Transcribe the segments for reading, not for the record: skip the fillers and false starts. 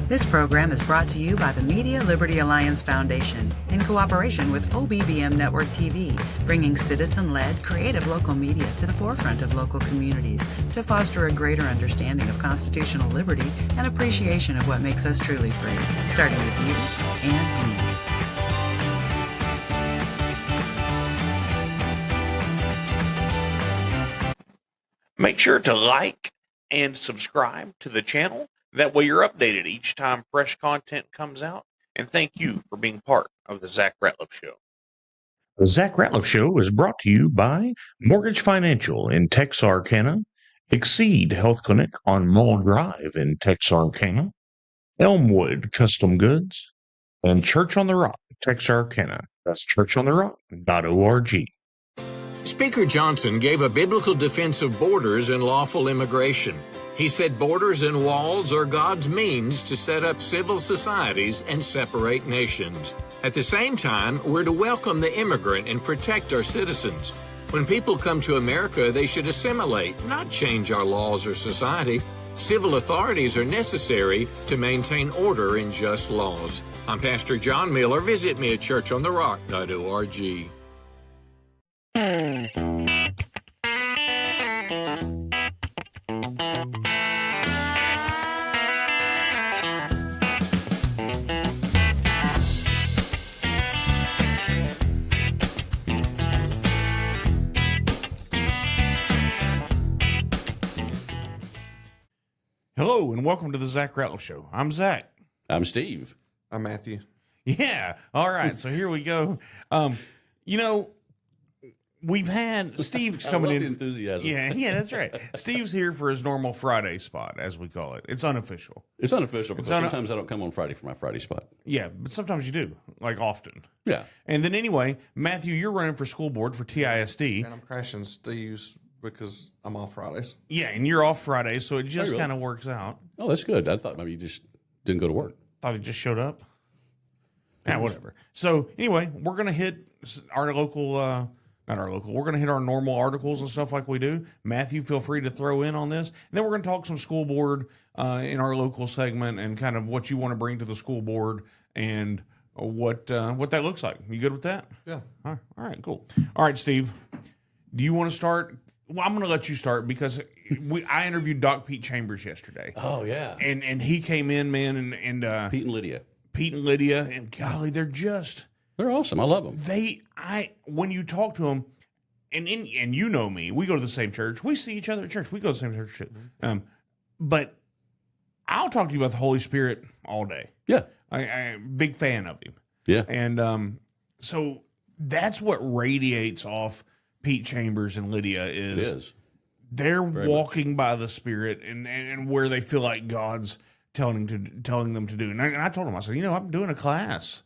This program is brought to you by the Media Liberty Alliance Foundation in cooperation with OBBM Network TV, bringing citizen-led, creative local media to the forefront of local communities to foster a greater understanding of constitutional liberty and appreciation of what makes us truly free, starting with you and me. Make sure to like and subscribe to the channel. That way you're updated each time fresh content comes out. And thank you for being part of the Zach Rateliff Show. The Zach Rateliff Show is brought to you by Mortgage Financial in Texarkana, Exceed Health Clinic on Mull Drive in Texarkana, Elmwood Custom Goods, and Church on the Rock, Texarkana. That's churchontherock.org. Speaker Johnson gave a biblical defense of borders and lawful immigration. He said borders and walls are God's means to set up civil societies and separate nations. At the same time, we're to welcome the immigrant and protect our citizens. When people come to America, they should assimilate, not change our laws or society. Civil authorities are necessary to maintain order and just laws. I'm Pastor John Miller. Visit me at churchontherock.org. Hello, and welcome to the Zach Rateliff Show. I'm Zach. I'm Steve. I'm Matthew. Yeah. All right. So here we go. We've had Steve's coming in. The enthusiasm. Yeah, that's right. Steve's here for his normal Friday spot, as we call it. It's unofficial. It's unofficial because sometimes I don't come on Friday for my Friday spot. Yeah, but sometimes you do, like often. Yeah. And then anyway, Matthew, you're running for school board for TISD. And I'm crashing Steve's because I'm off Fridays. Yeah, and you're off Friday, so it just really? kind of works out. Oh, that's good. I thought maybe you just didn't go to work. Thought he just showed up. Yeah, whatever. So anyway, we're going to hit our local... not our local. We're going to hit our normal articles and stuff like we do. Matthew, feel free to throw in on this. And then we're going to talk some school board in our local segment and kind of what you want to bring to the school board and what that looks like. You good with that? Yeah. All right, cool. All right, Steve, do you want to start? Well, I'm going to let you start because I interviewed Doc Pete Chambers yesterday. Oh, yeah. And he came in, man, and Pete and Lydia. And golly, they're awesome. I love them. When you talk to them, and you know me, we go to the same church. We see each other at church. We go to the same church too. But I'll talk to you about the Holy Spirit all day. Yeah. I'm big fan of him. Yeah. And so that's what radiates off Pete Chambers and Lydia is they're very walking by the Spirit and where they feel like God's telling them to do. And I told them, I said, I'm doing a class.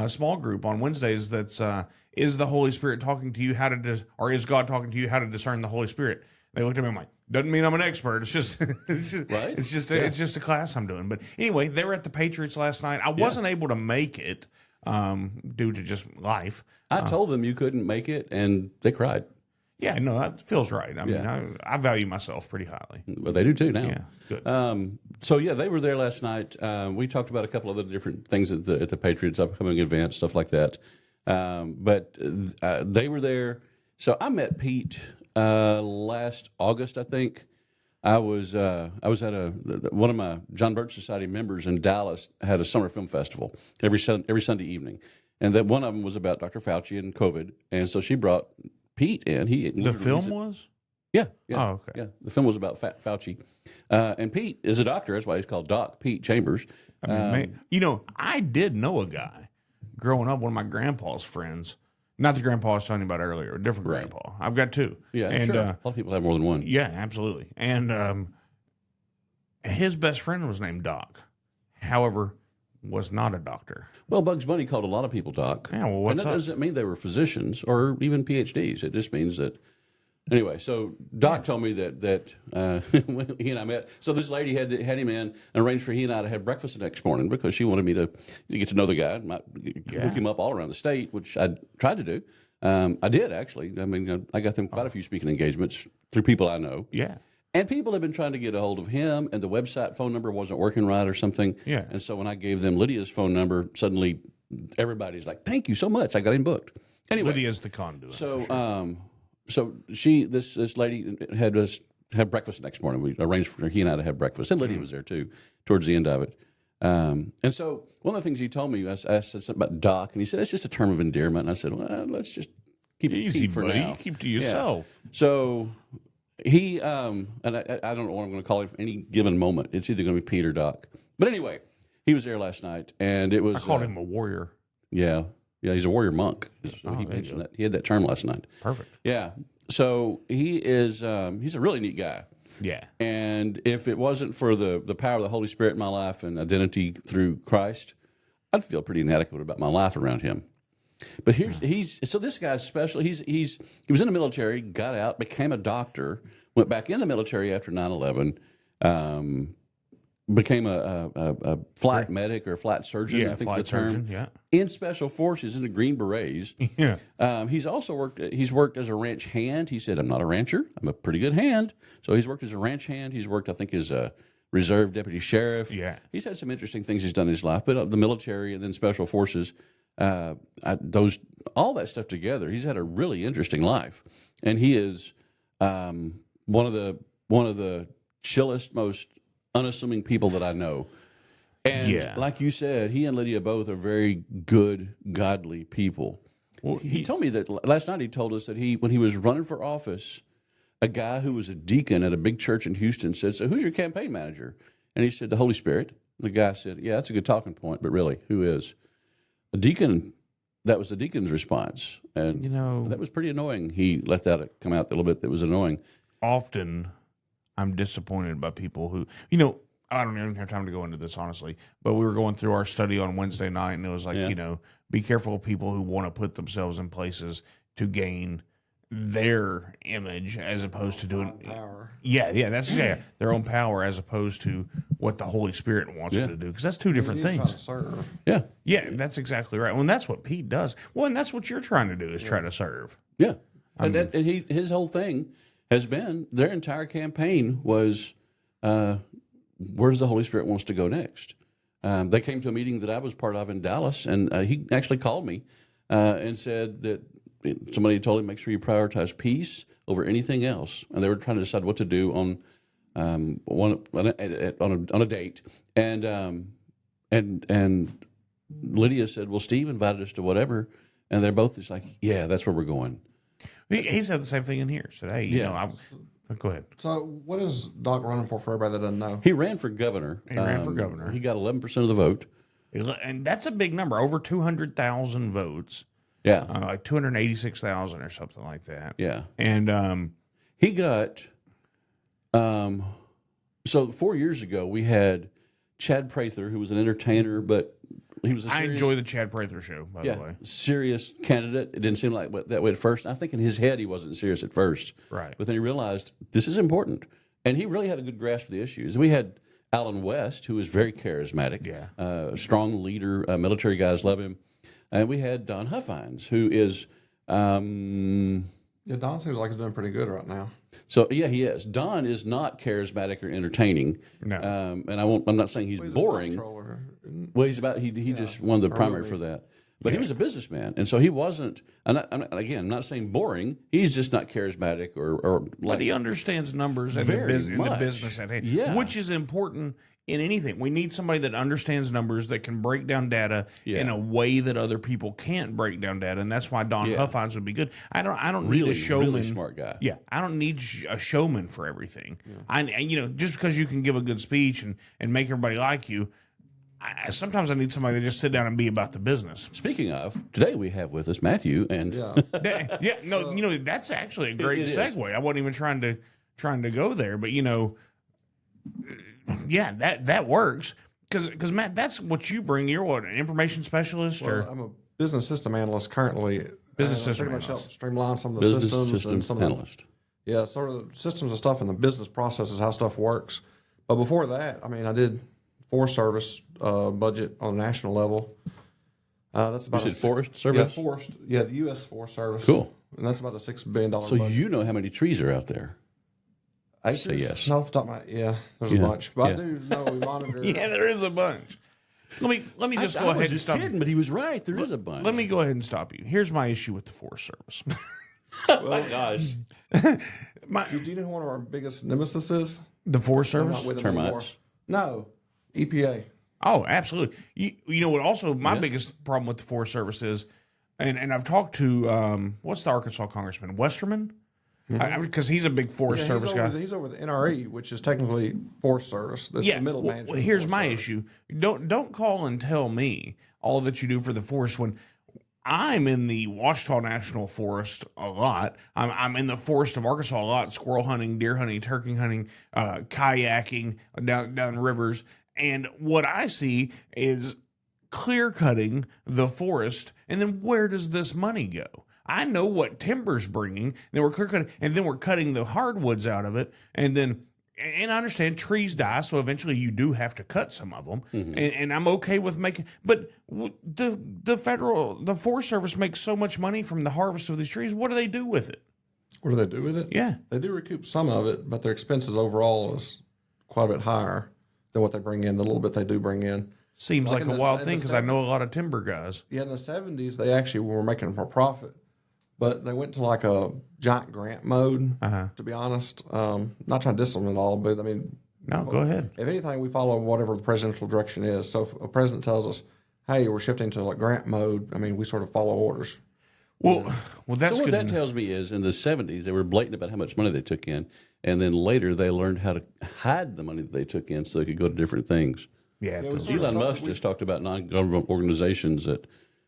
Small group on Wednesdays that's is the Holy Spirit talking to you or is God talking to you how to discern the Holy Spirit? They looked at me and I'm like, doesn't mean I'm an expert. It's just it's just a class I'm doing. But anyway, they were at the Patriots last night. I wasn't able to make it due to just life. I told them you couldn't make it, and they cried. Yeah, no, that feels right. I mean, I value myself pretty highly. Well, they do too now. Yeah, good. So they were there last night. We talked about a couple of the different things at the Patriots upcoming event, stuff like that. But they were there. So I met Pete last August, I think. I was at one of my John Birch Society members in Dallas had a summer film festival every Sunday evening, and that one of them was about Dr. Fauci and COVID, and so she brought Pete in. The film was? Yeah. Oh, okay. Yeah, the film was about Fauci. And Pete is a doctor. That's why he's called Doc Pete Chambers. I mean, I did know a guy growing up, one of my grandpa's friends. Not the grandpa I was telling you about earlier, a different grandpa. I've got two. Yeah, and, sure. A lot of people have more than one. Yeah, absolutely. And his best friend was named Doc. However, was not a doctor. Well, Bugs Bunny called a lot of people Doc. Yeah, well, and that doesn't mean they were physicians or even PhDs. It just means that. Anyway, so Doc told me that when he and I met, so this lady had him in and arranged for he and I to have breakfast the next morning because she wanted me to get to know the guy, hook him up all around the state, which I tried to do. I did, actually. I mean, I got them quite a few speaking engagements through people I know. Yeah. And people have been trying to get a hold of him, and the website phone number wasn't working right or something. Yeah. And so when I gave them Lydia's phone number, suddenly everybody's like, "Thank you so much. I got him booked." Anyway, Lydia's the conduit. so for sure. so this lady had us have breakfast the next morning. We arranged for he and I to have breakfast, and Lydia was there too towards the end of it. And so one of the things he told me, I said something about Doc, and he said it's just a term of endearment. And I said, well, let's just keep it Easy, Pete for buddy. now. Keep to yourself. Yeah. So he and I don't know what I'm going to call him for any given moment. It's either going to be Pete or Doc. But anyway, he was there last night, and it was I called him a warrior. Yeah, he's a warrior monk. So he there you mentioned go. that. He had that term last night. Perfect. Yeah. So he is he's a really neat guy. Yeah. And if it wasn't for the power of the Holy Spirit in my life and identity through Christ, I'd feel pretty inadequate about my life around him. But so this guy's special. He was in the military, got out, became a doctor, went back in the military after 9/11, became a flight medic or flight surgeon, Yeah, I think flight is the term. surgeon, yeah. In special forces in the Green Berets. Yeah. He's also worked as a ranch hand. He said, I'm not a rancher. I'm a pretty good hand. So he's worked as a ranch hand. He's worked, I think, as a reserve deputy sheriff. Yeah. He's had some interesting things he's done in his life, but the military and then special forces, all that stuff together, he's had a really interesting life. And he is one of the chillest, most unassuming people that I know. And like you said, he and Lydia both are very good, godly people. Well, he told me that last night. He told us that when he was running for office, a guy who was a deacon at a big church in Houston said, "So who's your campaign manager?" And he said, "The Holy Spirit." The guy said, "Yeah, that's a good talking point, but really, who is?" A deacon. That was the deacon's response, and that was pretty annoying. He let that come out a little bit. That was annoying. Often, I'm disappointed by people who, I don't even have time to go into this, honestly, but we were going through our study on Wednesday night, and it was like, be careful of people who want to put themselves in places to gain their image as opposed to doing power. That's their own power as opposed to what the Holy Spirit wants them to do, because that's two different You need to things. try to serve. Yeah, that's exactly right. Well, and that's what Pete does. Well, and that's what you're trying to do is try to serve. Yeah, and his whole thing has been, their entire campaign was, where's the Holy Spirit wants to go next. They came to a meeting that I was part of in Dallas, and he actually called me and said that somebody told him, make sure you prioritize peace over anything else. And they were trying to decide what to do on a date. And Lydia said, well, Steve invited us to whatever. And they're both just like, yeah, that's where we're going. He said the same thing in here. Said, hey, go ahead. So what is Doc running for everybody that doesn't know? He ran for governor. He ran for governor. He got 11% of the vote. And that's a big number, over 200,000 votes. Yeah. Like 286,000 or something like that. Yeah. And he got, so 4 years ago, we had Chad Prather, who was an entertainer, but he was I enjoy the Chad Prather show, by the way. Serious candidate. It didn't seem like that way at first. I think in his head he wasn't serious at first. Right. But then he realized this is important. And he really had a good grasp of the issues. We had Alan West, who was very charismatic, strong leader, military guys love him. And we had Don Huffines, who is... Yeah, Don seems like he's doing pretty good right now. So, yeah, he is. Don is not charismatic or entertaining. No. And I'm not saying he's boring. Well, he just won the primary for that. But he was a businessman, and so he wasn't. I'm not saying boring. He's just not charismatic or like. But he understands numbers and the business at hand, which is important in anything. We need somebody that understands numbers, that can break down data in a way that other people can't break down data, and that's why Don Huffines would be good. I don't need a showman. Really smart guy. Yeah, I don't need a showman for everything. Just because you can give a good speech and make everybody like you. Sometimes I need somebody to just sit down and be about the business. Speaking of, today we have with us Matthew, and that's actually a great segue. I wasn't even trying to go there, but that works because Matt, that's what you bring. You're what, an information specialist, or I'm a business system analyst currently. Business system pretty much help analyst. streamline some of the business systems system and some analyst. Sort of systems and stuff in the business processes, how stuff works. But before that, I did Forest Service budget on a national level. That's about you said Forest Service? Yeah, the U.S. Forest Service. Cool. And that's about a $6 billion So budget. you know how many trees are out there? Acres? say yes. No, off the top of my there's a Yeah. bunch. But Yeah. I do know we monitor. Yeah, there is a bunch. Let me just go I ahead was and just stop. kidding, but he was right. There is a bunch. Let me go ahead and stop you. Here's my issue with the Forest Service. Oh my gosh. Do you know who one of our biggest nemesis is? The Forest They're Service? not with them Termites? anymore. No, EPA. Oh, absolutely. You know what? Also, my biggest problem with the Forest Service is, and I've talked to what's the Arkansas Congressman Westerman, because he's a big Forest Service guy. He's over the NRE, which is technically Forest Service. That's the middle management. Well, here's Forest my Service. issue. Don't call and tell me all that you do for the forest when I'm in the Ouachita National Forest a lot. I'm in the forest of Arkansas a lot, squirrel hunting, deer hunting, turkey hunting, kayaking down rivers. And what I see is clear cutting the forest. And then where does this money go? I know what timber's bringing. Then we're clear cutting, and then we're cutting the hardwoods out of it. And I understand trees die, so eventually you do have to cut some of them. And I'm okay with making. But the Forest Service makes so much money from the harvest of these trees. What do they do with it? What do they do with it? Yeah. They do recoup some of it, but their expenses overall is quite a bit higher than what they bring in, the little bit they do bring in. Seems Like like in a the- wild in thing the because I know a lot of timber guys. Yeah, in the 70s, they actually were making more profit. But they went to like a giant grant mode, to be honest. Not trying to diss them at all, but I mean, No, go ahead. if anything, we follow whatever the presidential direction is. So if a president tells us, hey, we're shifting to like grant mode, I mean, we sort of follow orders. Well, that's So what good. that tells me is in the 70s, they were blatant about how much money they took in. And then later they learned how to hide the money that they took in so they could go to different things. Yeah, it feels Elon Musk just talked about non-government organizations that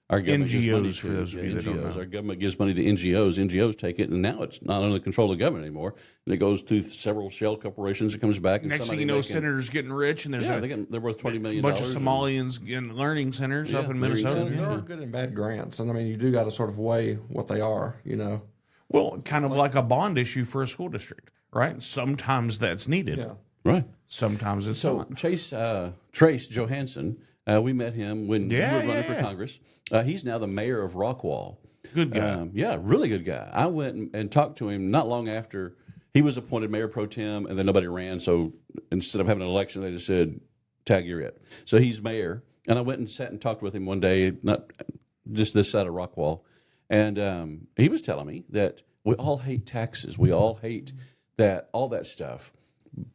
our government gives money NGOs, to. for those of you that don't NGOs. know. Our government gives money to NGOs. NGOs take it, and now it's not under the control of the government anymore. And it goes to several shell corporations. It comes back. And Next thing somebody you know, making, senators getting rich, and there's yeah, a they're worth $20 million. bunch of Somalians in learning centers up in learning Minnesota. centers. There are good and bad grants. And I mean, you do got to sort of weigh what they are, you know. Well, kind of like a bond issue for a school district, right? Sometimes that's needed. Yeah. Right. Sometimes it's So not. Trace Johansson, we met him when Yeah, he was running yeah, for yeah. Congress. He's now the mayor of Rockwall. Good guy. Yeah, really good guy. I went and talked to him not long after he was appointed mayor pro tem, and then nobody ran. So instead of having an election, they just said, "Tag, you're it." So he's mayor, and I went and sat and talked with him one day, not just this side of Rockwall, and he was telling me that we all hate taxes, we all hate all that stuff,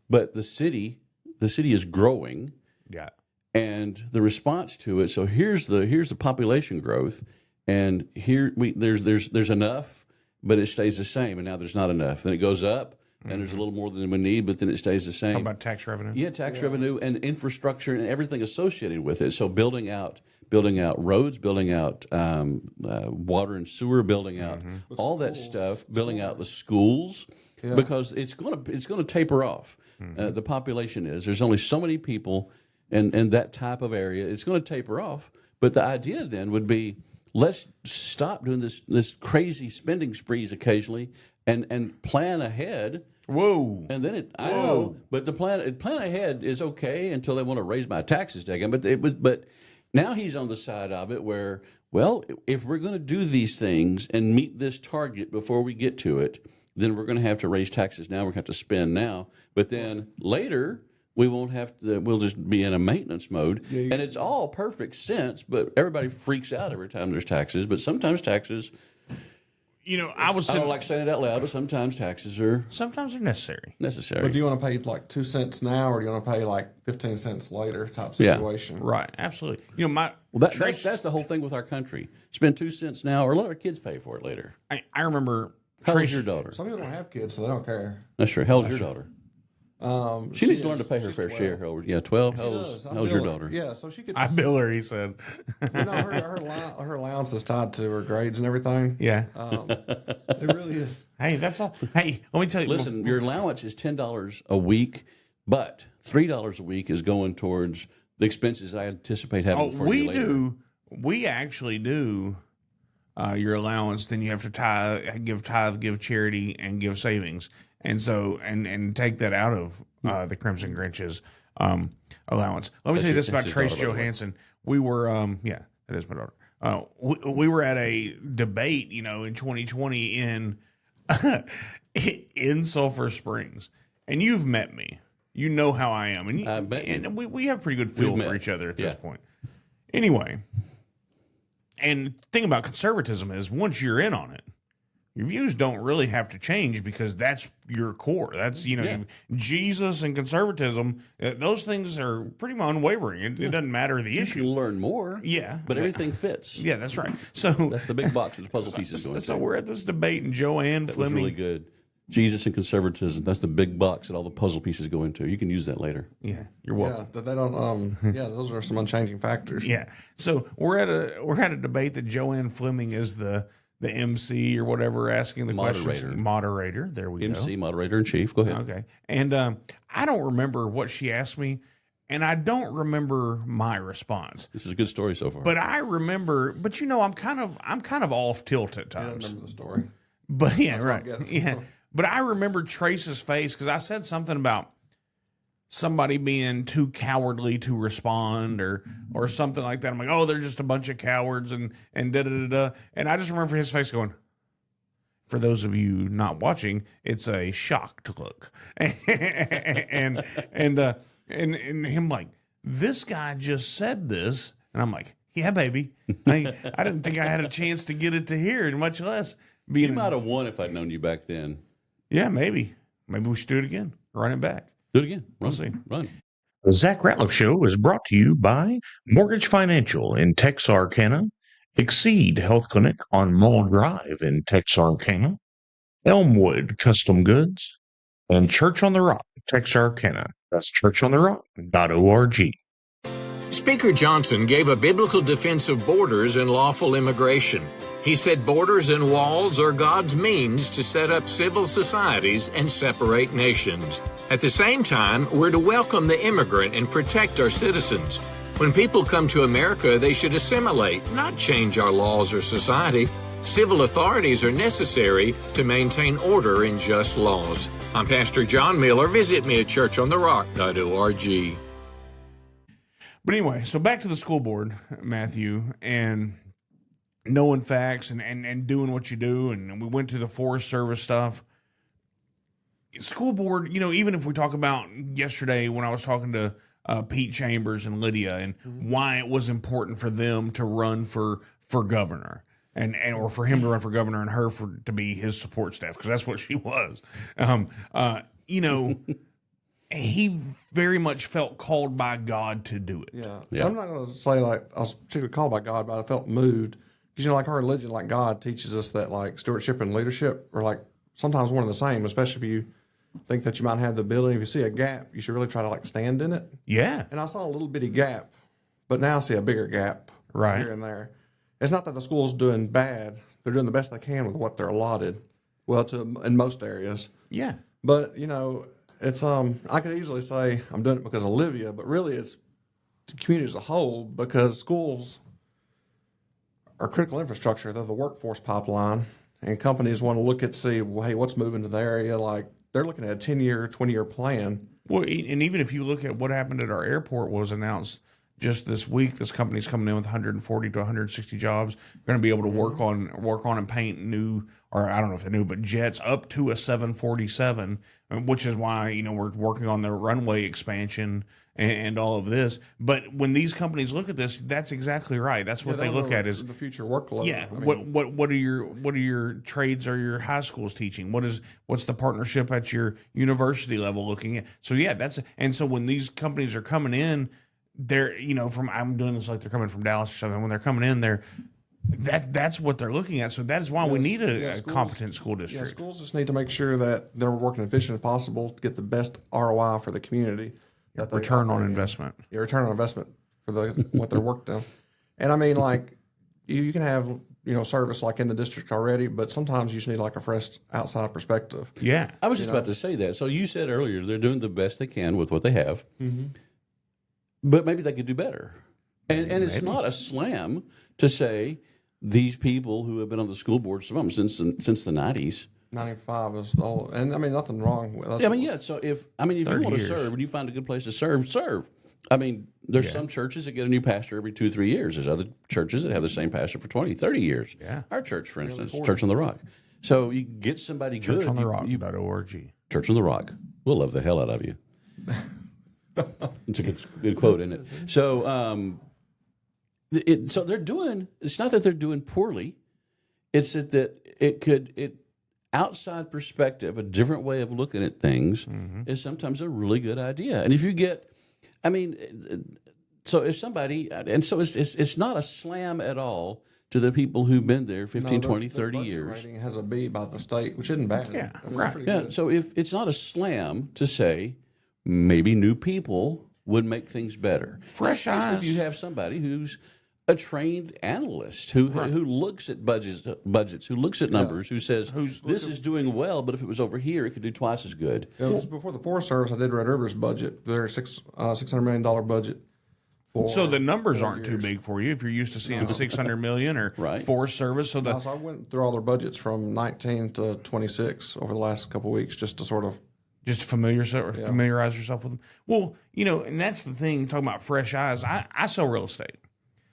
but the city is growing. Yeah. And the response to it. So here's the population growth, and there's enough, but it stays the same. And now there's not enough. Then it goes up, and there's a little more than we need, but then it stays the same. How about tax revenue? Yeah, tax revenue and infrastructure and everything associated with it. So building out roads, building out water and sewer, building out all that stuff, building out the schools, because it's gonna taper off. The population there's only so many people. And that type of area, it's going to taper off. But the idea then would be, let's stop doing this crazy spending sprees occasionally, and plan ahead. Whoa! And then I know, but the plan ahead is okay until they want to raise my taxes again. But now he's on the side of it where, well, if we're going to do these things and meet this target before we get to it, then we're going to have to raise taxes now. We're going to have to spend now. But then later, we won't have to. We'll just be in a maintenance mode, and it's all perfect sense. But everybody freaks out every time there's taxes. But sometimes taxes, I don't like saying it out loud, but sometimes taxes are sometimes they're necessary. necessary. But do you want to pay like 2 cents now, or do you want to pay like 15 cents later type situation? Right. Absolutely. That's the whole thing with our country. Spend 2 cents now, or let our kids pay for it later. I remember. How old's your daughter? Some people don't have kids, so they don't care. That's true. How old's your daughter? She needs to learn to pay her she's fair 12. share. Yeah, 12. How's your daughter? Yeah, so she could. I bill her. He said. Her allowance is tied to her grades and everything. Yeah. It really is. Hey, that's all. Hey, let me tell you. Listen, your allowance is $10 a week, but $3 a week is going towards the expenses I anticipate having for you later. We actually do your allowance. Then you have to give charity, and give savings, and so and take that out of the Crimson Grinch's allowance. Let me tell you this about Trace Johansson. We were that is my daughter. We were at a debate, in 2020 in Sulphur Springs, and you've met me. You know how I am, and, I bet you. and we have a pretty good feel for each other at this point. Anyway, and the thing about conservatism is once you're in on it, your views don't really have to change because that's your core. That's, Jesus and conservatism, those things are pretty unwavering. It doesn't matter the issue. You can learn more. Yeah. But everything fits. Yeah, that's right. So that's the big box with the puzzle pieces going. So we're at this debate, and Joanne that Fleming. was really good. Jesus and conservatism. That's the big box that all the puzzle pieces go into. You can use that later. Yeah, you're welcome. Yeah, they don't. Those are some unchanging factors. Yeah. So we're at a debate that Joanne Fleming is the MC or whatever, asking the questions. Moderator. There we go. MC, moderator in chief. Go ahead. Okay. And I don't remember what she asked me, and I don't remember my response. This is a good story so far. But I remember. But I'm kind of off tilt at times. I remember the story. But yeah, right. Yeah. But I remember Trace's face because I said something about somebody being too cowardly to respond or something like that. I'm like, oh, they're just a bunch of cowards and da da da da. And I just remember his face going, for those of you not watching, it's a shocked look. and him like, this guy just said this. And I'm like, yeah, baby. I didn't think I had a chance to get it to hear it, much less being. You might have won if I'd known you back then. Yeah, maybe. Maybe we should do it again. Run it back. Do it again. We'll see. Run. The Zach Rateliff Show is brought to you by Mortgage Financial in Texarkana, Exceed Health Clinic on Mall Drive in Texarkana, Elmwood Custom Goods, and Church on the Rock, Texarkana. That's churchontherock.org. Speaker Johnson gave a biblical defense of borders and lawful immigration. He said borders and walls are God's means to set up civil societies and separate nations. At the same time, we're to welcome the immigrant and protect our citizens. When people come to America, they should assimilate, not change our laws or society. Civil authorities are necessary to maintain order and just laws. I'm Pastor John Miller. Visit me at churchontherock.org. But anyway, so back to the school board, Matthew, and knowing facts and doing what you do. And we went to the Forest Service stuff. School board, even if we talk about yesterday when I was talking to Pete Chambers and Lydia and why it was important for them to run for governor and or for him to run for governor and her to be his support staff, because that's what she was. He very much felt called by God to do it. Yeah. I'm not going to say like I was particularly called by God, but I felt moved because like our religion, like God teaches us that like stewardship and leadership are like sometimes one and the same, especially if you think that you might have the ability. If you see a gap, you should really try to like stand in it. Yeah. And I saw a little bitty gap, but now I see a bigger gap right here and there. It's not that the school's doing bad; they're doing the best they can with what they're allotted. Well, in most areas. Yeah. But it's I could easily say I'm doing it because of Olivia, but really it's the community as a whole, because schools are critical infrastructure. They're the workforce pipeline, and companies want to see, well, hey, what's moving to the area? Like they're looking at a 10-year, 20-year plan. Well, and even if you look at what happened at our airport was announced just this week, this company's coming in with 140 to 160 jobs. They're going to be able to work on and paint new, or I don't know if they're new, but jets up to a 747, which is why, we're working on the runway expansion and all of this. But when these companies look at this, that's exactly right. That's what they look at is the future workload. Yeah. What are your trades or your high schools teaching? What's the partnership at your university level looking at? So yeah, so when these companies are coming in, they're, I'm doing this like they're coming from Dallas or something. When they're coming in, that's what they're looking at. So that is why we need a competent school district. Yeah, schools just need to make sure that they're working efficient as possible to get the best ROI for the community. Return on investment. Yeah, return on investment for what their work done. And I mean, like, you can have, service like in the district already, but sometimes you just need like a fresh outside perspective. Yeah. I was just about to say that. So you said earlier they're doing the best they can with what they have. Mm-hmm. But maybe they could do better. And it's not a slam to say these people who have been on the school board since the 90s. 95 is the old, and I mean, nothing wrong with that. So if you want to serve and you find a good place to serve. I mean, there's some churches that get a new pastor every 2-3 years. There's other churches that have the same pastor for 20, 30 years. Yeah. Our church, for instance, Church on the Rock. So you get somebody good. Churchontherock.org. Church on the Rock. We'll love the hell out of you. It's a good quote, isn't it? So, so they're doing. It's not that they're doing poorly. It's that outside perspective, a different way of looking at things, is sometimes a really good idea. And if you get, I mean, so if somebody, and so it's not a slam at all to the people who've been there 15, 20, 30 years. Rating has a B by the state, which isn't bad. Yeah, That's right. pretty Yeah, good. so if it's not a slam to say maybe new people would make things better. Fresh Especially eyes. if you have somebody who's a trained analyst who looks at budgets, who looks at numbers, who says this is doing well, but if it was over here, it could do twice as good. It was before the Forest Service. I did Red River's budget. Their $600 million budget. So the numbers aren't too big for you if you're used to seeing 600 million or Right. Forest Service. So So I went through all their budgets from 19 to 26 over the last couple of weeks, just to sort of. just familiarize yourself with them. Well, and that's the thing. Talking about fresh eyes, I sell real estate.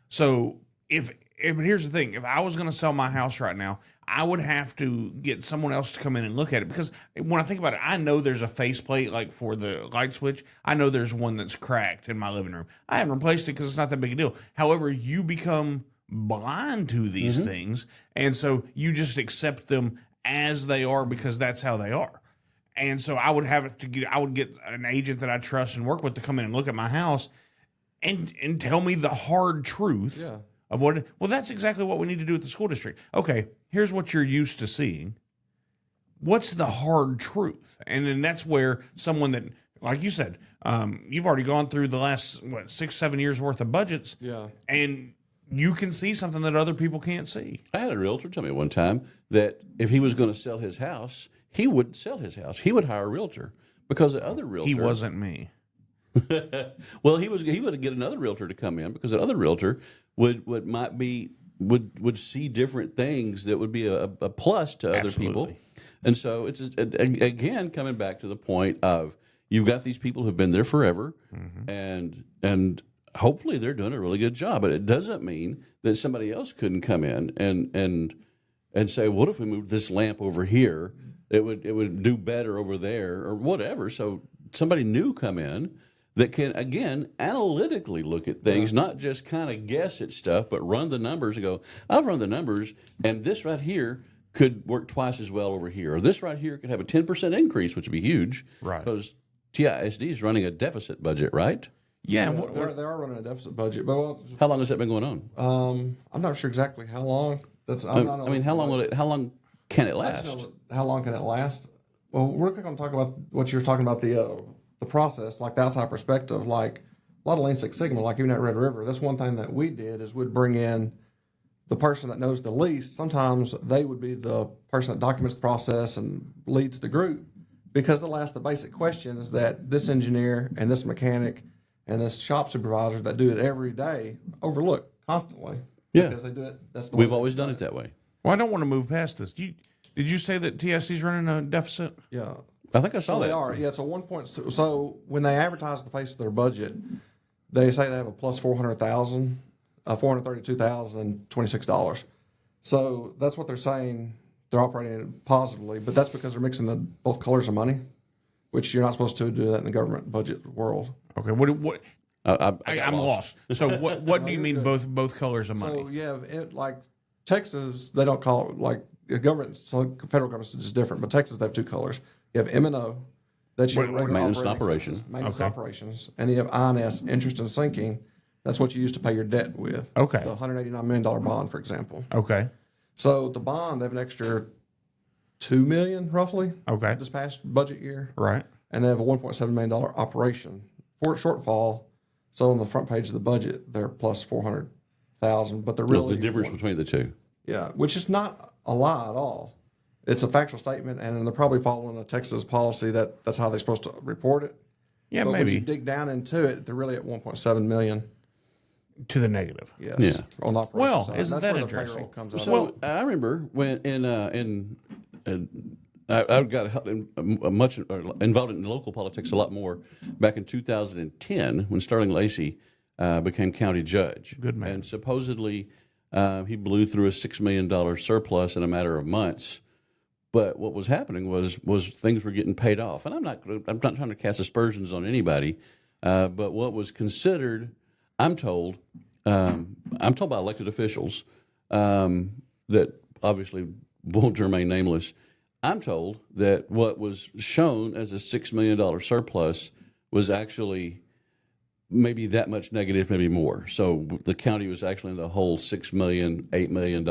So but here's the thing: if I was going to sell my house right now, I would have to get someone else to come in and look at it, because when I think about it, I know there's a faceplate like for the light switch. I know there's one that's cracked in my living room. I haven't replaced it because it's not that big a deal. However, you become blind to these things, and so you just accept them as they are because that's how they are. And so I would get an agent that I trust and work with to come in and look at my house and tell me the hard truth of what. Well, that's exactly what we need to do at the school district. Okay, here's what you're used to seeing. What's the hard truth? And then that's where someone that, like you said, you've already gone through the last 6-7 years worth of budgets, and you can see something that other people can't see. I had a realtor tell me one time that if he was going to sell his house, he wouldn't sell his house. He would hire a realtor because the other realtor. He wasn't me. Well, he would get another realtor to come in because another realtor would see different things that would be a plus to other people. And so it's again coming back to the point of you've got these people who've been there forever, and hopefully they're doing a really good job. But it doesn't mean that somebody else couldn't come in and say, what if we moved this lamp over here? It would do better over there or whatever. So somebody new come in that can, again, analytically look at things, not just kind of guess at stuff, but run the numbers and go, I've run the numbers, and this right here could work twice as well over here. Or this right here could have a 10% increase, which would be huge. Right. Because TISD is running a deficit budget, right? Yeah. They are running a deficit budget, but How long has that been going on? I'm not sure exactly how long. How long can it I last? just know how long can it last? Well, we're going to talk about what you're talking about, the process, like the outside perspective, like a lot of Lean Six Sigma, like even at Red River. That's one thing that we did is we'd bring in the person that knows the least. Sometimes they would be the person that documents the process and leads the group, because they'll ask the basic questions that this engineer and this mechanic and this shop supervisor that do it every day overlook constantly. Yeah. Because they do it. That's the We've way always done it that way. Well, I don't want to move past this. Did you say that TSD's running a deficit? Yeah. I think I saw that. They are. Yeah, it's a 1 point. So when they advertise the face of their budget, they say they have a plus $432,026. So that's what they're saying. They're operating positively, but that's because they're mixing both colors of money, which you're not supposed to do that in the government budget world. Okay. What? I'm lost. So what do you mean good. both colors of money? So you have like Texas, they don't call it like the government. So federal government is just different, but Texas they have two colors. You have M&O, that's your regular Maintenance and operating operations. expenses, maintenance and operations, and you have INS, interest and sinking. That's what you use to pay your debt with. Okay. The $189 million bond, for example. Okay. So the bond, they have an extra $2 million roughly. Okay. This past budget year, Right. and they have a $1.7 million operation for shortfall. So on the front page of the budget, they're plus 400,000, but they're really The difference between the two. Yeah, which is not a lie at all. It's a factual statement, and they're probably following a Texas policy that's how they're supposed to report it. Yeah, But when maybe you dig down into it, they're really at 1.7 million. to the negative. Yes. Yeah. On the operation Well, side. isn't That's that where interesting? The payroll comes out. So I remember when I got much involved in local politics a lot more back in 2010 when Sterling Lacey became county judge. Good man. And supposedly he blew through a $6 million surplus in a matter of months But what was happening was things were getting paid off, and I'm not trying to cast aspersions on anybody, but what was considered, I'm told by elected officials that obviously won't remain nameless. I'm told that what was shown as a $6 million surplus was actually maybe that much negative, maybe more. So the county was actually in the whole $6 million, $8 million.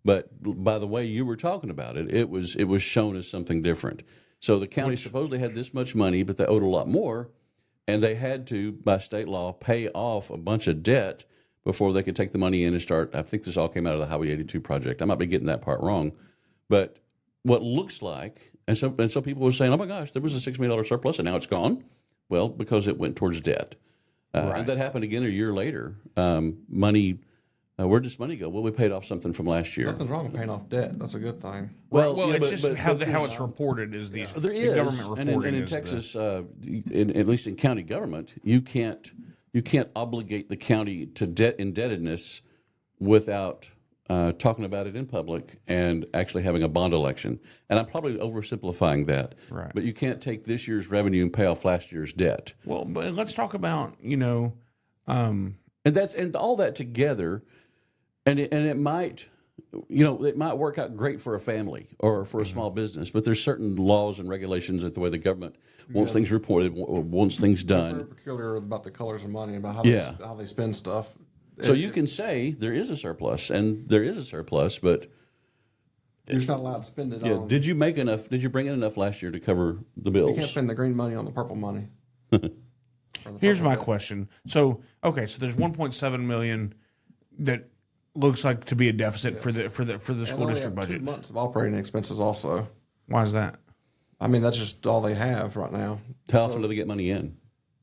But by the way you were talking about it, it was shown as something different. So the county supposedly had this much money, but they owed a lot more, and they had to, by state law, pay off a bunch of debt before they could take the money in and start. I think this all came out of the Highway 82 project. I might be getting that part wrong, but what looks like, and so people were saying, "Oh my gosh, there was a $6 million surplus, and now it's gone." Well, because it went towards debt, and that happened again a year later. Money, where does money go? Well, we paid off something from last year. Nothing's wrong with paying off debt. That's a good thing. Well, it's just how it's reported is the government reporting. And in Texas, at least in county government, you can't obligate the county to debt indebtedness without talking about it in public and actually having a bond election. And I'm probably oversimplifying that. Right. But you can't take this year's revenue and pay off last year's debt. Well, but let's talk about, and all that together, and it might, it might work out great for a family or for a small business, but there's certain laws and regulations that the way the government wants things reported, wants things done. They're peculiar about the colors of money, about how they spend stuff. So you can say there is a surplus, and there is a surplus, but you're just not allowed to spend it on. Did you make enough? Did you bring in enough last year to cover the bills? You can't spend the green money on the purple money. Here's my question. So there's 1.7 million that looks like to be a deficit for the school district budget. 2 months of operating expenses also. Why is that? I mean, that's just all they have right now. How often do they get money in?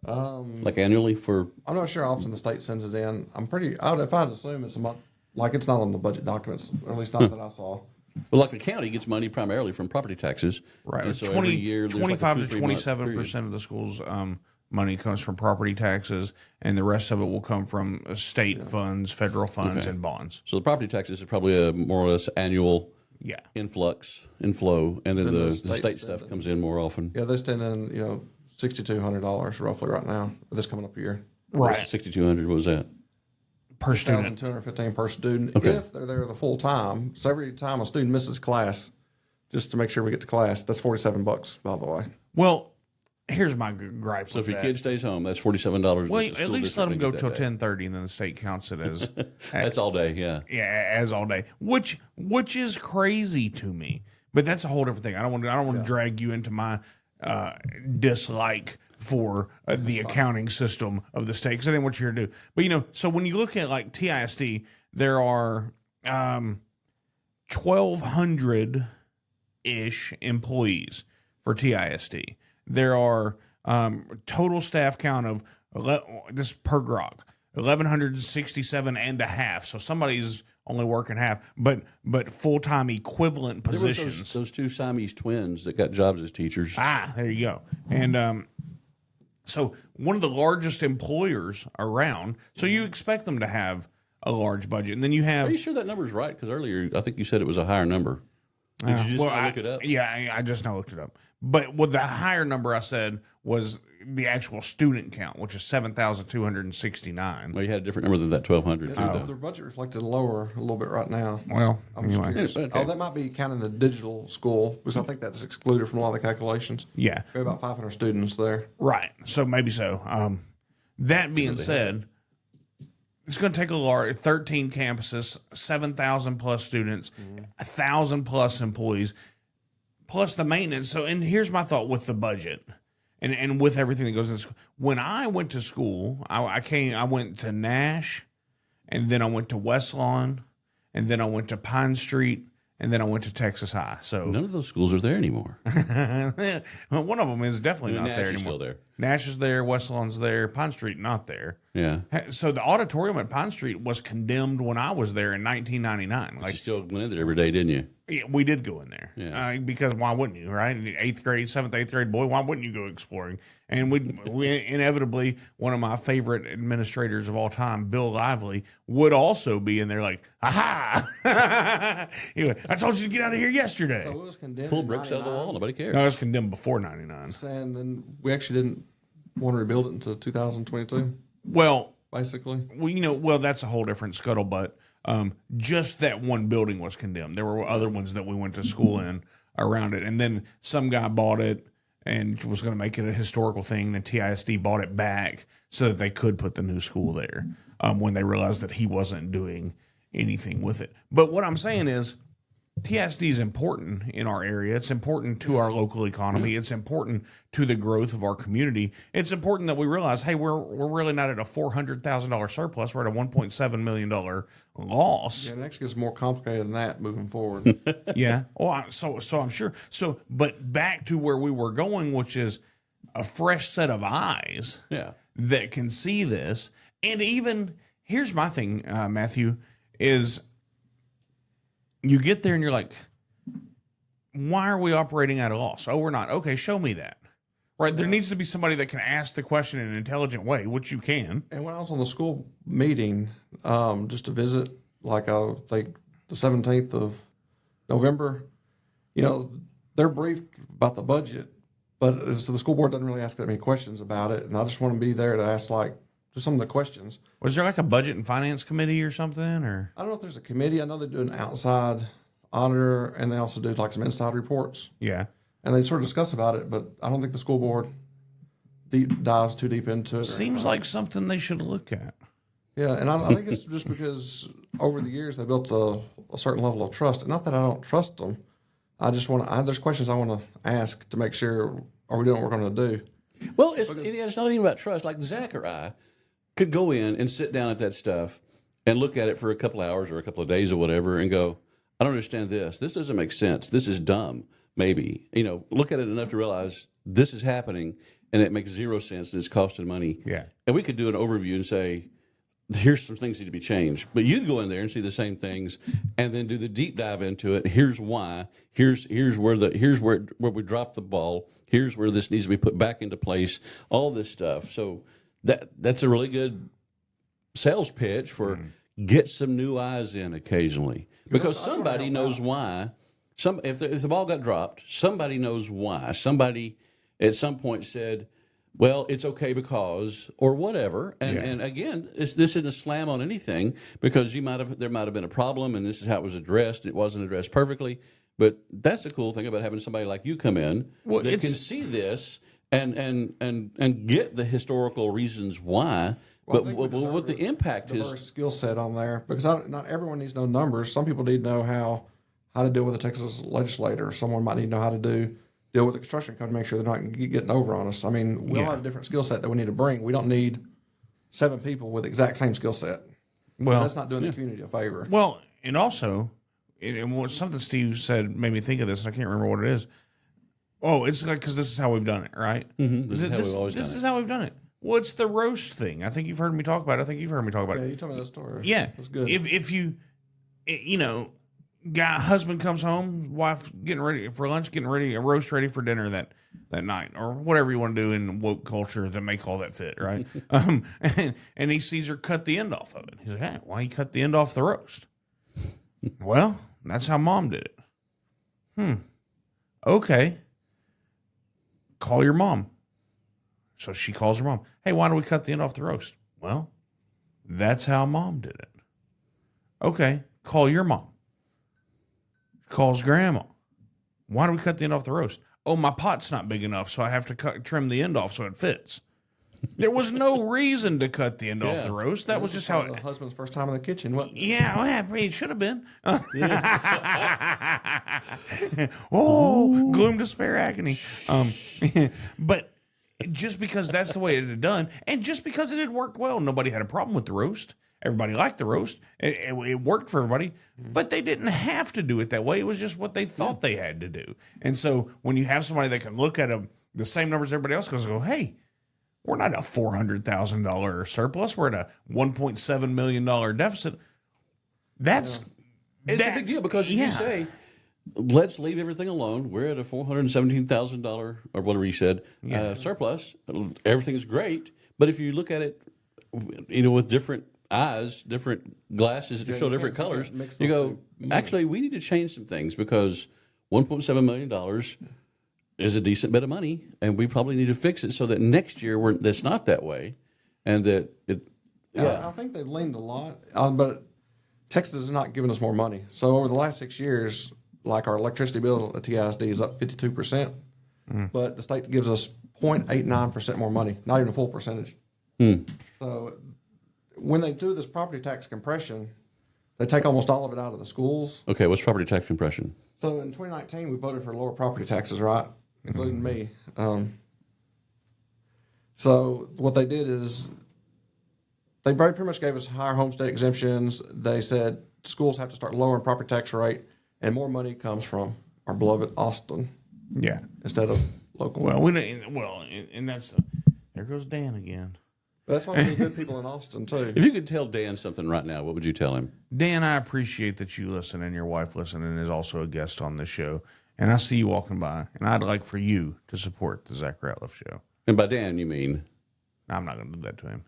Like annually for? I'm not sure how often the state sends it in. If I'd assume it's a month, like it's not on the budget documents, or at least not that I saw. Well, like the county gets money primarily from property taxes. Right. And so every year, 25 to 27% of the school's money comes from property taxes, and the rest of it will come from state funds, federal funds, and bonds. So the property taxes is probably a more or less annual inflow, and then the state stuff comes in more often. Yeah, they send in, $6,200 roughly right now for this coming up year. Right. $6,200, what was that? Per student. $215 per student if they're there the full time. So every time a student misses class, just to make sure we get to class, that's $47, by the way. Well, here's my gripe. So if your kid stays home, that's $47. Well, at least let them go till 10:30, and then the state counts it as that's all day. Yeah, as all day, which is crazy to me. But that's a whole different thing. I don't want to drag you into my dislike for the accounting system of the state, because I didn't want you here to do. But so when you look at like TISD, there are 1,200 ish employees for TISD. There are total staff count of this per grog 1,167 and a half. So somebody's only working half, but full-time equivalent positions. There was those two Siamese twins that got jobs as teachers. There you go. And so one of the largest employers around. So you expect them to have a large budget, and then you have. Are you sure that number's right? Because earlier I think you said it was a higher number. Did you just look it up? Yeah, I just now looked it up. But what the higher number I said was the actual student count, which is 7,269. Well, you had a different number than that 1,200. Their budget reflected lower a little bit right now. Well, anyway. Oh, that might be counting the digital school, because I think that's excluded from a lot of the calculations. Yeah. We have about 500 students there. Right. So maybe so. That being said, it's going to take a large 13 campuses, 7,000 plus students, 1,000 plus employees, plus the maintenance. So, and here's my thought with the budget and with everything that goes in school. When I went to school, I went to Nash, and then I went to West Lawn, and then I went to Pine Street, and then I went to Texas High. So none of those schools are there anymore. One of them is definitely not there anymore. Still there. Nash is there, West Lawn's there, Pine Street not there. Yeah. So the auditorium at Pine Street was condemned when I was there in 1999. Like, you still went in there every day, didn't you? Yeah, we did go in there. Yeah. Because why wouldn't you, right? 7th, 8th grade boy, why wouldn't you go exploring? And we inevitably, one of my favorite administrators of all time, Bill Lively, would also be in there like, aha! Anyway, I told you to get out of here yesterday. So it was condemned. Pull bricks out of the wall. Nobody cares. No, it was condemned before 99. And then we actually didn't want to rebuild it until 2022, Well, basically. That's a whole different scuttlebutt. Just that one building was condemned. There were other ones that we went to school in around it. And then some guy bought it and was going to make it a historical thing. Then TISD bought it back so that they could put the new school there when they realized that he wasn't doing anything with it. But what I'm saying is TISD is important in our area. It's important to our local economy. It's important to the growth of our community. It's important that we realize, hey, we're really not at a $400,000 surplus. We're at a $1.7 million loss. Yeah, it actually gets more complicated than that moving forward. Yeah. Oh, so I'm sure. So, but back to where we were going, which is a fresh set of eyes that can see this. And even, here's my thing, Matthew, is you get there and you're like, why are we operating at a loss? Oh, we're not. Okay, show me that. Right? There needs to be somebody that can ask the question in an intelligent way, which you can. And when I was on the school meeting, just to visit, like I think the 17th of November, they're briefed about the budget, but so the school board doesn't really ask that many questions about it. And I just want to be there to ask just some of the questions. Was there like a budget and finance committee or something? Or I don't know if there's a committee. I know they do an outside auditor, and they also do like some inside reports. Yeah. And they sort of discuss about it, but I don't think the school board dives too deep into it. Seems like something they should look at. Yeah, and I think it's just because over the years they built a certain level of trust. And not that I don't trust them. I just there's questions I want to ask to make sure, are we doing what we're going to do? Well, it's not even about trust. Like Zach or I could go in and sit down at that stuff and look at it for a couple of hours or a couple of days or whatever and go, I don't understand this. This doesn't make sense. This is dumb, maybe. Look at it enough to realize this is happening and it makes zero sense and it's costing money. Yeah. And we could do an overview and say, here's some things that need to be changed. But you'd go in there and see the same things and then do the deep dive into it. Here's why. Here's where we dropped the ball. Here's where this needs to be put back into place. All this stuff. So that's a really good sales pitch for get some new eyes in occasionally, because somebody knows why. If the ball got dropped, somebody knows why. Somebody at some point said, well, it's okay because, or whatever. And again, this isn't a slam on anything, because there might have been a problem and this is how it was addressed. It wasn't addressed perfectly. But that's the cool thing about having somebody like you come in that can see this and get the historical reasons why. But what the impact is, diverse skill set on there, because not everyone needs to know numbers. Some people need to know how to deal with a Texas legislator. Someone might need to know how to deal with the construction company, make sure they're not getting over on us. I mean, we all have a different skill set that we need to bring. We don't need 7 people with the exact same skill set. Well, that's not doing the community a favor. Well, and also, something Steve said made me think of this, and I can't remember what it is. Oh, it's like, because this is how we've done it, right? Mm-hmm. This is how we've done it. Well, it's the roast thing. I think you've heard me talk about it. I think you've heard me talk about it. Yeah, you told me that story. Yeah. It was good. If you, husband comes home, wife getting ready for lunch, getting ready, a roast ready for dinner that night, or whatever you want to do in woke culture to make all that fit, right? And he sees her cut the end off of it. He's like, hey, why you cut the end off the roast? Well, that's how Mom did it. Okay. Call your mom. So she calls her mom. Hey, why do we cut the end off the roast? Well, that's how Mom did it. Okay, call your mom. Calls grandma. Why do we cut the end off the roast? Oh, my pot's not big enough, so I have to trim the end off so it fits. There was no reason to cut the end off the roast. That was just how the husband's first time in the kitchen, wasn't it? Yeah, well, it should have been. Oh, gloom, despair, agony. But just because that's the way it had done, and just because it had worked well, nobody had a problem with the roast. Everybody liked the roast. It worked for everybody, but they didn't have to do it that way. It was just what they thought they had to do. And so when you have somebody that can look at the same numbers everybody else goes, hey, We're not a $400,000 surplus. We're at a $1.7 million deficit. It's a big deal because if you say, let's leave everything alone, we're at a $417,000 or whatever you said surplus. Everything's great, but if you look at it, with different eyes, different glasses that show different colors, you go, actually, we need to change some things because $1.7 million is a decent bit of money, and we probably need to fix it so that next year that's not that way, and that it. I think they've leaned a lot, but Texas is not giving us more money. So over the last 6 years, like our electricity bill at TISD is up 52%, but the state gives us 0.89% more money, not even a full percentage. So when they do this property tax compression, they take almost all of it out of the schools. Okay, what's property tax compression? So in 2019, we voted for lower property taxes, right? Including me. So what they did is they pretty much gave us higher homestead exemptions. They said schools have to start lowering property tax rate, and more money comes from our beloved Austin. Yeah. Instead of local. Well, and that's there goes Dan again. That's why we good people in Austin too. If you could tell Dan something right now, what would you tell him? Dan, I appreciate that you listen and your wife listen and is also a guest on this show. And I see you walking by, and I'd like for you to support the Zach Rateliff Show. And by Dan, you mean? I'm not going to do that to him.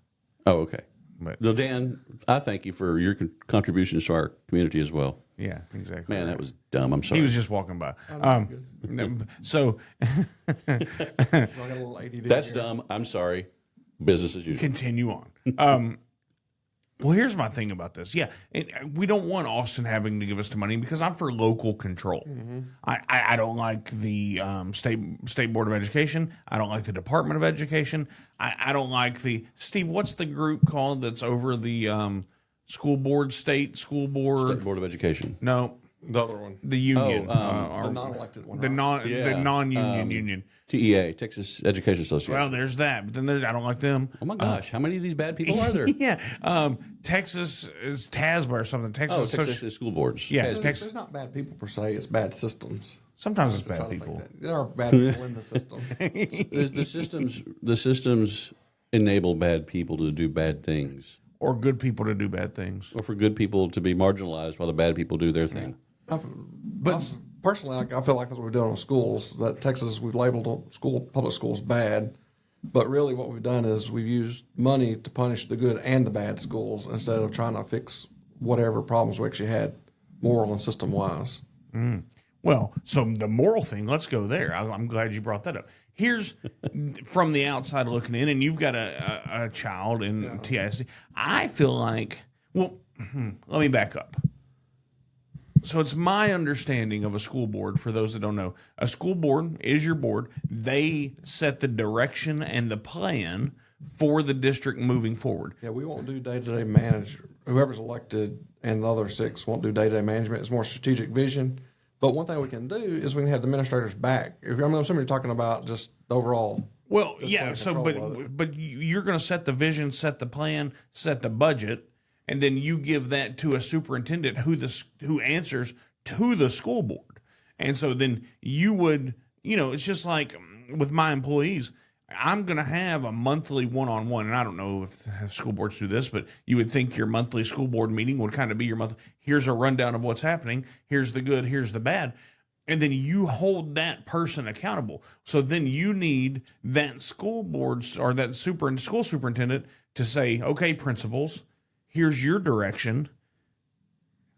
Oh, okay. But well, Dan, I thank you for your contributions to our community as well. Yeah, exactly. Man, that was dumb. I'm sorry. He was just walking by. So that's dumb. I'm sorry. Business as usual. Continue on. Well, here's my thing about this. Yeah, we don't want Austin having to give us the money because I'm for local control. I don't like the state board of education. I don't like the Department of Education. I don't like the Steve. What's the group called that's over the school board? State school board. State Board of Education. No, the other one. The union. The non-elected one. The non-union union. TEA, Texas Education Association. Well, there's that, but then I don't like them. Oh my gosh, how many of these bad people are there? Yeah, Texas is TASB or something. Texas School Boards. Yeah, There's not bad people per se. It's bad systems. Sometimes it's bad people. There are bad people in the system. The systems enable bad people to do bad things, or good people to do bad things, or for good people to be marginalized while the bad people do their thing. But personally, I feel like that's what we're doing with schools. That Texas, we've labeled public schools bad, but really what we've done is we've used money to punish the good and the bad schools instead of trying to fix whatever problems we actually had, moral and system wise. Well, so the moral thing, let's go there. I'm glad you brought that up. Here's from the outside looking in, and you've got a child in TISD. I feel like, well, let me back up. So it's my understanding of a school board, for those that don't know, a school board is your board. They set the direction and the plan for the district moving forward. Yeah, we won't do day-to-day management. Whoever's elected and the other 6 won't do day-to-day management. It's more strategic vision. But one thing we can do is we can have the administrators back. I'm assuming you're talking about just the overall. Well, yeah. So, but you're going to set the vision, set the plan, set the budget. And then you give that to a superintendent who answers to the school board. And so then you would, it's just like with my employees, I'm going to have a monthly one-on-one. And I don't know if school boards do this, but you would think your monthly school board meeting would kind of be your monthly. Here's a rundown of what's happening. Here's the good. Here's the bad. And then you hold that person accountable. So then you need that school board or that school superintendent to say, okay, principals, here's your direction.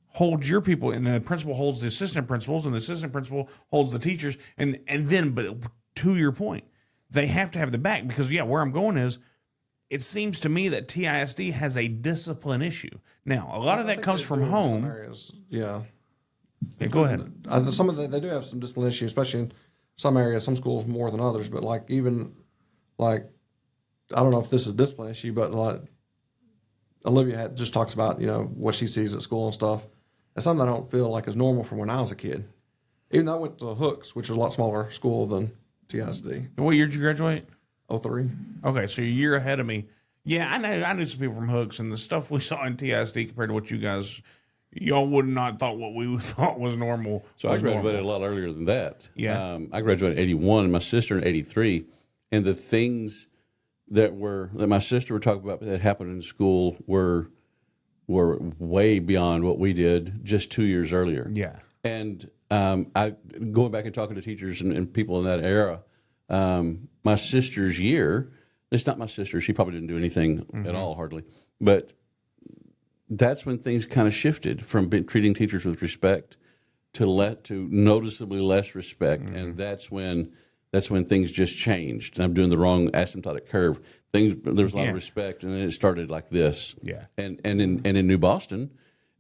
Hold your people, and the principal holds the assistant principals, and the assistant principal holds the teachers. And then, but to your point, they have to have the back because, where I'm going is, it seems to me that TISD has a discipline issue. Now, a lot of that comes from home. Areas, yeah, go ahead. They do have some discipline issues, especially in some areas, some schools more than others. But I don't know if this is a discipline issue, but Olivia just talks about, what she sees at school and stuff. It's something I don't feel like is normal from when I was a kid. Even though I went to Hooks, which is a lot smaller school than TISD. And what year did you graduate? 03. Okay, so you're a year ahead of me. Yeah, I knew some people from Hooks, and the stuff we saw in TISD compared to what y'all would not thought what we thought was normal. So I graduated a lot earlier than that. Yeah. I graduated in 81, and my sister in 83. And the things that my sister were talking about that happened in school were way beyond what we did just 2 years earlier. Yeah. And I going back and talking to teachers and people in that era, my sister's year, it's not my sister, she probably didn't do anything at all hardly, but that's when things kind of shifted from treating teachers with respect to noticeably less respect, and that's when things just changed. And I'm doing the wrong asymptotic curve. There was a lot of respect, and then it started like this. Yeah. And in New Boston,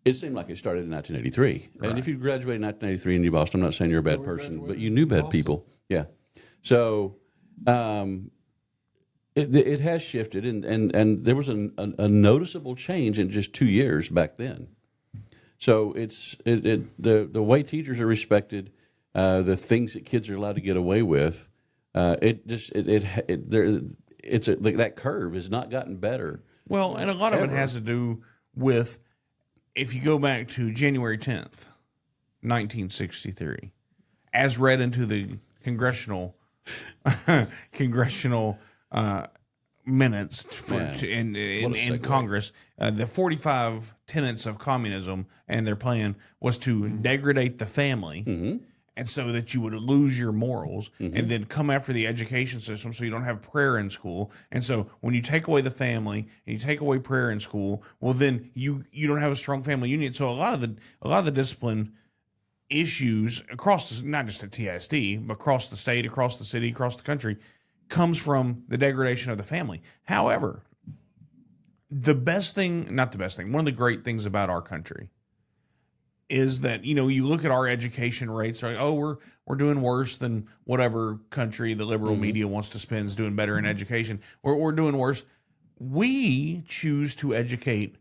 it seemed like it started in 1983. Right. And if you graduated in 1983 in New Boston, I'm not saying you're a bad person, but you knew bad people. Yeah. So it has shifted, and there was a noticeable change in just 2 years back then. So the way teachers are respected, the things that kids are allowed to get away with, that curve has not gotten better. Well, and a lot of it has to do with, if you go back to January 10th, 1963, as read into the congressional minutes in Congress, the 45 tenets of communism and their plan was to degrade the family, and so that you would lose your morals, and then come after the education system so you don't have prayer in school. And so when you take away the family and you take away prayer in school, well, then you don't have a strong family union. So a lot of the discipline issues across not just at TISD, but across the state, across the city, across the country, comes from the degradation of the family. However, one of the great things about our country is that, you look at our education rates, like, oh, we're doing worse than whatever country the liberal media wants to spend is doing better in education. We're doing worse. We choose to educate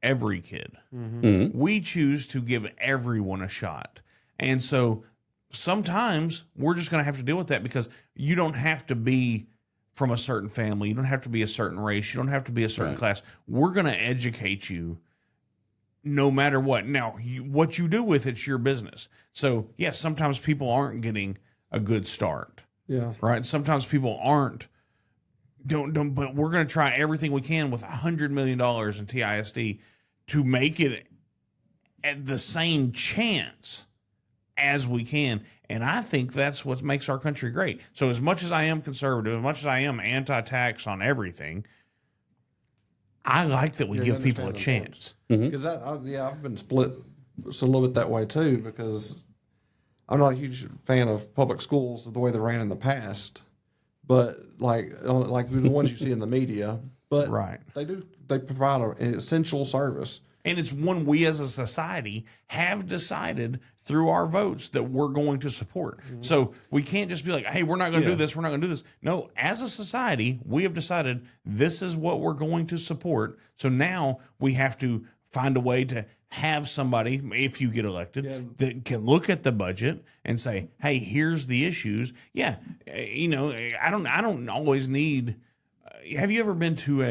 every kid. We choose to give everyone a shot. And so sometimes we're just going to have to deal with that, because you don't have to be from a certain family. You don't have to be a certain race. You don't have to be a certain class. We're going to educate you no matter what. Now, what you do with it's your business. So, yes, sometimes people aren't getting a good start. Yeah. Right? Sometimes people don't, but we're going to try everything we can with $100 million in TISD to make it at the same chance as we can. And I think that's what makes our country great. So as much as I am conservative, as much as I am anti-tax on everything, I like that we give people a chance. Because I've been split a little bit that way too, because I'm not a huge fan of public schools the way they ran in the past, but like the ones you see in the media. But they provide an essential service. And it's one we as a society have decided through our votes that we're going to support. So we can't just be like, hey, we're not going to do this, we're not going to do this. No, as a society, we have decided this is what we're going to support. So now we have to find a way to have somebody, if you get elected, that can look at the budget and say, hey, here's the issues. Yeah, I don't always need... have you ever been to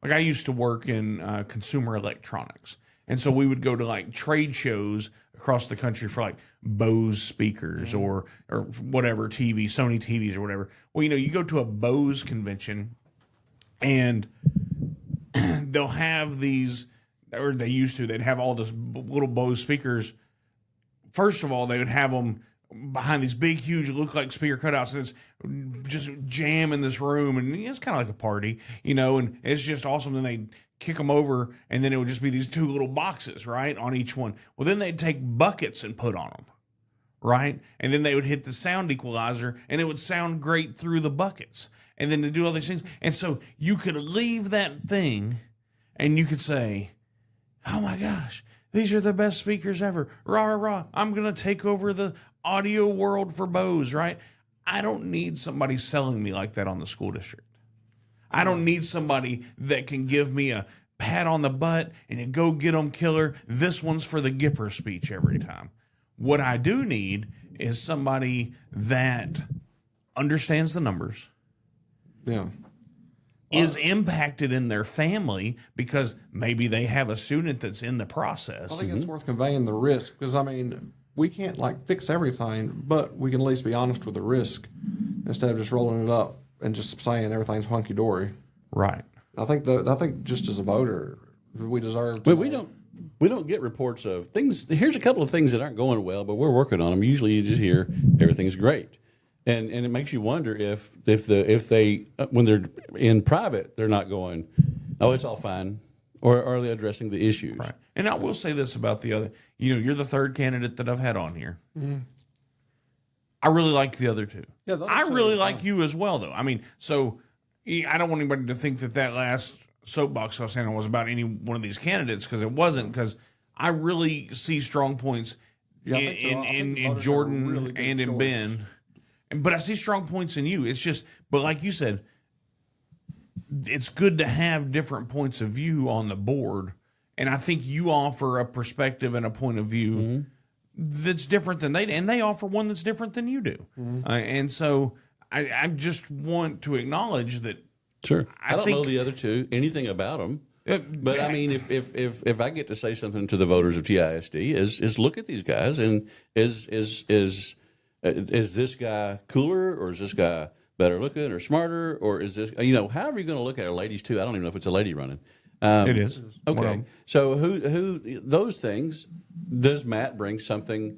I used to work in consumer electronics. And so we would go to like trade shows across the country for like Bose speakers or whatever TV, Sony TVs or whatever. Well, you go to a Bose convention and they'll have these, or they used to, they'd have all this little Bose speakers. First of all, they would have them behind these big, huge, look like speaker cutouts, and it's just jam in this room, and it's kind of like a party, and it's just awesome. Then they'd kick them over, and then it would just be these two little boxes, right, on each one. Well, then they'd take buckets and put on them, right? And then they would hit the sound equalizer, and it would sound great through the buckets. And then to do all these things. And so you could leave that thing, and you could say, oh my gosh, these are the best speakers ever. Rah, rah, rah. I'm going to take over the audio world for Bose, right? I don't need somebody selling me like that on the school district. I don't need somebody that can give me a pat on the butt and a go get 'em killer. This one's for the Gipper speech every time. What I do need is somebody that understands the numbers. Yeah. Is impacted in their family because maybe they have a student that's in the process. I think it's worth conveying the risk, because we can't fix everything, but we can at least be honest with the risk instead of just rolling it up and just saying everything's hunky dory. Right. I think just as a voter, we deserve. But we don't get reports of things. Here's a couple of things that aren't going well, but we're working on them. Usually, you just hear everything's great, and it makes you wonder if they when they're in private, they're not going, oh, it's all fine, or are they addressing the issues? Right. And I will say this about the other. You're the third candidate that I've had on here. Mm-hmm. I really like the other two. Yeah, the other I two really are like fine. you as well, though. I mean, so I don't want anybody to think that last soapbox I was saying was about any one of these candidates, because it wasn't. Because I really see strong points Yeah, I think I think the in voters Jordan have a really good and in choice. Ben, but I see strong points in you. It's just, but like you said, it's good to have different points of view on the board, and I think you offer a perspective and a point of view that's different than they offer one that's different than you do. And so I just want to acknowledge that. Sure. I I don't think- know the other two, anything about them. But I mean, if I get to say something to the voters of TISD, is look at these guys, and is this guy cooler, or is this guy better looking or smarter, or is this, however you're going to look at it, ladies too. I don't even know if it's a lady running. It is. Okay. So who those things, does Matt bring something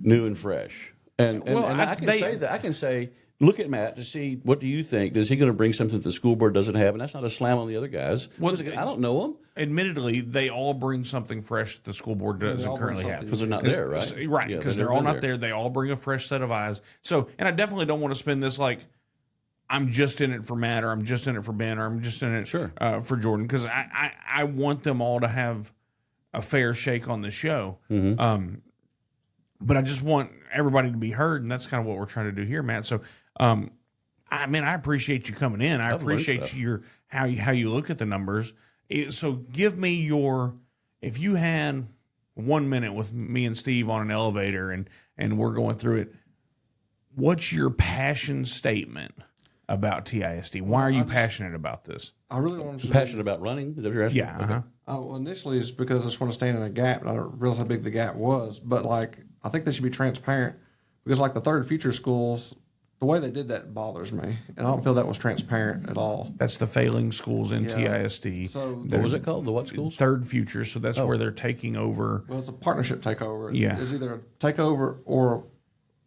new and fresh? And I can say that. I can say, look at Matt to see, what do you think? Is he going to bring something that the school board doesn't have? And that's not a slam on the other guys. Well, I don't know them Admittedly, they all bring something fresh that the school board doesn't all bring currently have. something. because they're not there, right? Right, Yeah, because they've they're all been not there. They all bring a fresh set of eyes. So, and I definitely don't want to spin this like I'm just in it for Matt, or I'm just in it for Ben, or I'm just in it for Jordan, because I want them all to have a fair shake on the show. But I just want everybody to be heard, and that's kind of what we're trying to do here, Matt. So, I mean, I appreciate you coming in. I I've learned appreciate stuff. how you look at the numbers. So give me if you had 1 minute with me and Steve on an elevator and we're going through it, what's your passion statement about TISD? Why are you passionate about this? I really want to Passionate about running? Is that what you're asking? Yeah. Uh-huh. Well, initially, it's because I just want to stand in a gap, and I don't realize how big the gap was. But I think they should be transparent, because the third future schools, the way they did that bothers me, and I don't feel that was transparent at all. That's the failing schools in Yeah. TISD. So What was it called? The what schools? Third future. So that's where they're taking over. Well, it's a partnership takeover. Yeah. It's either a takeover or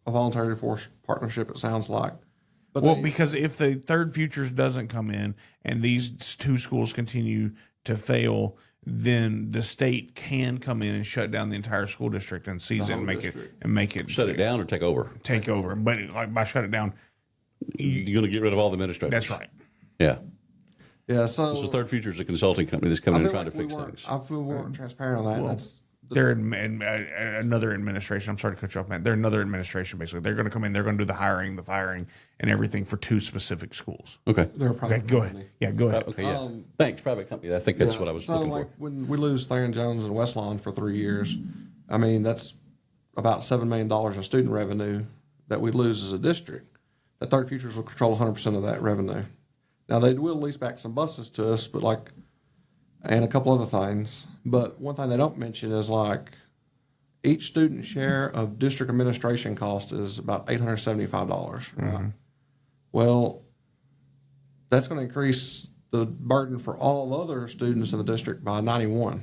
a voluntary force partnership, it sounds like. But Well, they- because if the third futures doesn't come in and these two schools continue to fail, then the state can come in and shut down the entire school district and seize it and make it Shut it down or take over? take over. But by shut it down, You're going to get rid of all the administrators. that's right. Yeah. yeah, so, So Third Future is a consulting company that's coming in and trying to we fix weren't- things. I feel we weren't transparent on that. That's They're another administration. I'm sorry to cut you off, man. They're another administration, basically. They're going to come in. They're going to do the hiring, the firing, and everything for two specific schools. Okay. they're a private Okay, go company. ahead. Yeah, go ahead. Okay, yeah. Thanks, private company. I think that's what I was so looking like for. when we lose Theron Jones and Westlawn for 3 years, I mean that's about $7 million in student revenue that we lose as a district. The third futures will control 100% of that revenue. Now they will lease back some buses to us, but and a couple other things. But one thing they don't mention is each student share of district administration cost is about $875. Right? Well, that's going to increase the burden for all other students in the district by $91.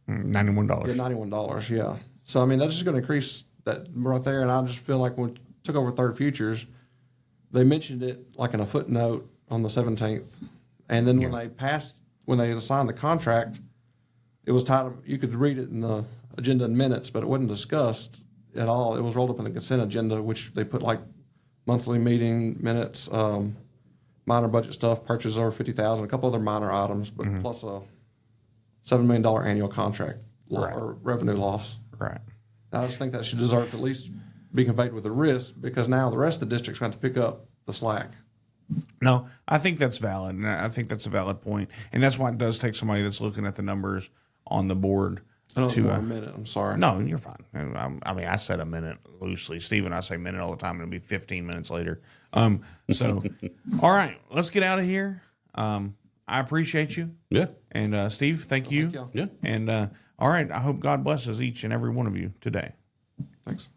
$91. Yeah, $91, yeah. So, I mean, that's just going to increase that right there. And I just feel like when we took over Third Futures, they mentioned it in a footnote on the 17th. And then when they signed the contract, it was titled, you could read it in the agenda in minutes, but it wasn't discussed at all. It was rolled up in the consent agenda, which they put monthly meeting minutes, minor budget stuff, purchases over $50,000, a couple other minor items, but plus a $7 million annual contract or revenue loss. Right. I just think that should deserve to at least be conveyed with a risk, because now the rest of the district's going to pick up the slack. No, I think that's valid, and I think that's a valid point, and that's why it does take somebody that's looking at the numbers on the board I don't know to. a minute. I'm sorry. No, you're fine. I mean, I said a minute loosely. Steve and I say minute all the time, and it'll be 15 minutes later. So, all right, let's get out of here. I appreciate you. Yeah. And Steve, thank you. y'all. Yeah. And all right, I hope God blesses each and every one of you today. Thanks.